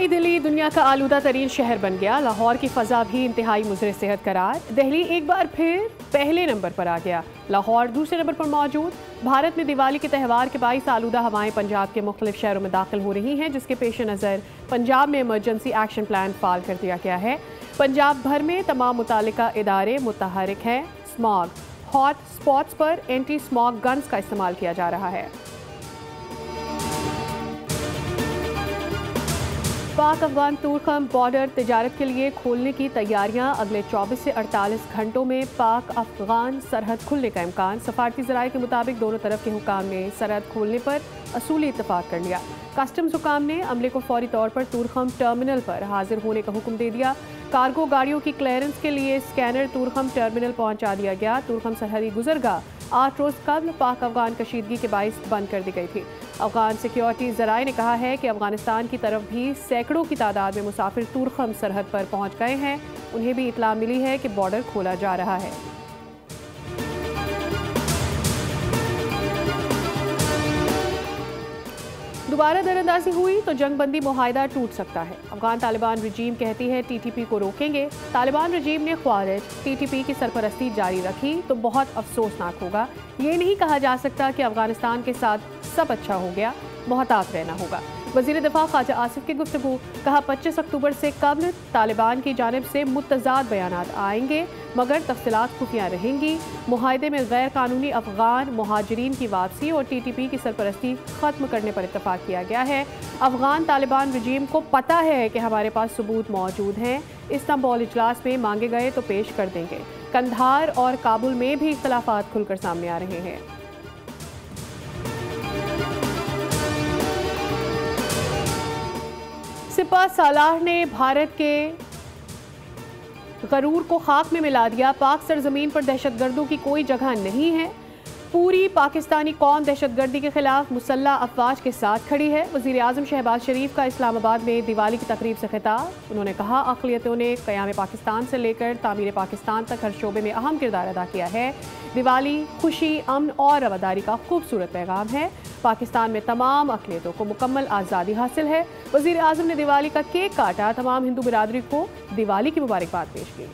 नई दिल्ली दुनिया का आलूदा तरीन शहर बन गया। लाहौर की फ़ज़ा भी इंतहाई मुज़र सेहत करार। दिल्ली एक बार फिर पहले नंबर पर आ गया। लाहौर दूसरे नंबर पर मौजूद। भारत में दिवाली के त्यौहार के बाईस आलूदा हवाएं पंजाब के मुख्तलिफ शहरों में दाखिल हो रही हैं, जिसके पेश नज़र पंजाब में इमरजेंसी एक्शन प्लान फाल कर दिया गया है। पंजाब भर में तमाम मुतालिका इदारे मुतहरिक हैं। स्मॉग हॉट स्पॉट्स पर एंटी स्मॉग गन्स का इस्तेमाल किया जा रहा है। पाक अफगान तुर्कम बॉर्डर तिजारत के लिए खोलने की तैयारियां। अगले 24 से 48 घंटों में पाक अफगान सरहद खुलने का इम्कान। सफारती ज़राए के मुताबिक दोनों तरफ के हुकाम ने सरहद खोलने पर असूली इत्तफाक कर लिया। कस्टम्स हुकाम ने अमले को फौरी तौर पर तुर्कम टर्मिनल पर हाजिर होने का हुक्म दे दिया। कार्गो गाड़ियों की क्लियरेंस के लिए स्कैनर तुर्कम टर्मिनल पहुंचा दिया गया। तुर्कम सरहदी गुजरगाह 8 रोज़ कबल पाक अफगान कशीदगी के बाइस बंद कर दी गई थी। अफगान सिक्योरिटी ज़राए ने कहा है कि अफगानिस्तान की तरफ भी सैकड़ों की तादाद में मुसाफिर तुर्कम सरहद पर पहुंच गए हैं। उन्हें भी इतला मिली है कि बॉर्डर खोला जा रहा है। दोबारा दरअंदाजी हुई तो जंगबंदी मुआहिदा टूट सकता है। अफगान तालिबान रजीम कहती है टीटीपी को रोकेंगे। तालिबान रजीम ने ख्वारिज टीटीपी की सरपरस्ती जारी रखी तो बहुत अफसोसनाक होगा। ये नहीं कहा जा सकता कि अफगानिस्तान के साथ सब अच्छा हो गया, मोहतात रहना होगा। वज़ीर दिफा ख्वाजा आसिफ की गुफ्तगू, कहा 25 अक्टूबर से कबल तालिबान की जानिब से मुतज़ाद बयानात आएंगे मगर तफसीलात खुफिया रहेंगी। मुआहिदे में गैर कानूनी अफगान मुहाजिरीन की वापसी और टीटीपी की सरपरस्ती ख़त्म करने पर इत्तफाक किया गया है। अफगान तालिबान रजीम को पता है कि हमारे पास सबूत मौजूद हैं। इस्तांबुल इजलास में मांगे गए तो पेश कर देंगे। कंधार और काबुल में भी इख्तलाफात खुलकर सामने आ रहे हैं। सिपा सालाह ने भारत के गरूर को खाक में मिला दिया। पाक सरजमीन पर दहशतगर्दों की कोई जगह नहीं है। पूरी पाकिस्तानी कौम दहशतगर्दी के खिलाफ मुसल्लह अफवाज के साथ खड़ी है। वज़ीर आज़म शहबाज शरीफ का इस्लामाबाद में दिवाली की तकरीब से खिताब। उन्होंने कहा अक़लियतों ने क़याम पाकिस्तान से लेकर तामीर पाकिस्तान तक हर शोबे में अहम किरदार अदा किया है। दिवाली खुशी, अमन और रवादारी का खूबसूरत पैगाम है। पाकिस्तान में तमाम अक़लियतों को मुकम्मल आज़ादी हासिल है। वज़ीर आज़म ने दिवाली का केक काटा। तमाम हिंदू बिरादरी को दिवाली की मुबारकबाद पेश की।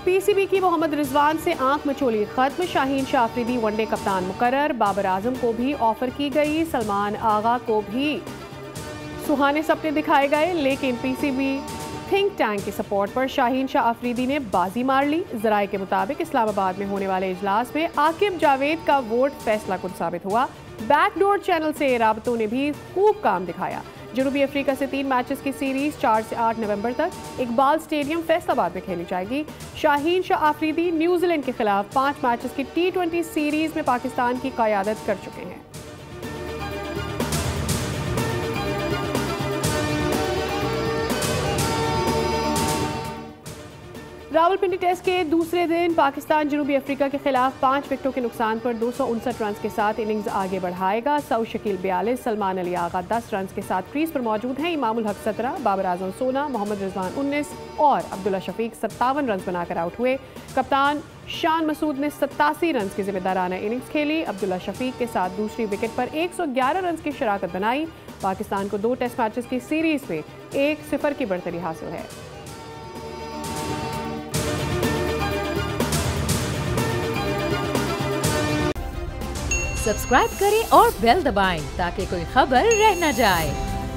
पीसीबी की मोहम्मद रिजवान से आंख मचोली खत्म। शाहीन शाह अफरीदी वनडे कप्तान मुकर्रर। बाबर आजम को भी ऑफर की गई। सलमान आगा को भी सुहाने सपने दिखाए गए, लेकिन पीसीबी थिंक टैंक की सपोर्ट पर शाहीन शाह अफरीदी ने बाजी मार ली। ज़राए के मुताबिक इस्लामाबाद में होने वाले इजलास में आकिब जावेद का वोट फैसला कुन साबित हुआ। बैकडोर चैनल से राबतों ने भी खूब काम दिखाया। जनूबी अफ्रीका से 3 मैचेस की सीरीज 4 से 8 नवंबर तक इकबाल स्टेडियम फैसलाबाद में खेली जाएगी। शाहीन शाह अफरीदी न्यूजीलैंड के खिलाफ 5 मैचेस की T20 सीरीज में पाकिस्तान की क़यादत कर चुके हैं। रावलपिंडी टेस्ट के दूसरे दिन पाकिस्तान जनूबी अफ्रीका के खिलाफ 5 विकेटों के नुकसान पर 259 रन के साथ इनिंग्स आगे बढ़ाएगा। सऊद शकील 42, सलमान अली आगा 10 रन के साथ क्रीज पर मौजूद हैं। इमामुल हक 17, बाबर आजम 16, मोहम्मद रिजवान 19 और अब्दुल्ला शफीक 57 रन बनाकर आउट हुए। कप्तान शान मसूद ने 87 रन की जिम्मेदाराना इनिंग्स खेली। अब्दुल्ला शफीक के साथ दूसरी विकेट पर 111 रन की शराकत बनाई। पाकिस्तान को 2 टेस्ट मैचेस की सीरीज में 1-0 की बढ़तरी हासिल है। सब्सक्राइब करें और बेल दबाएं ताकि कोई खबर रह न जाए।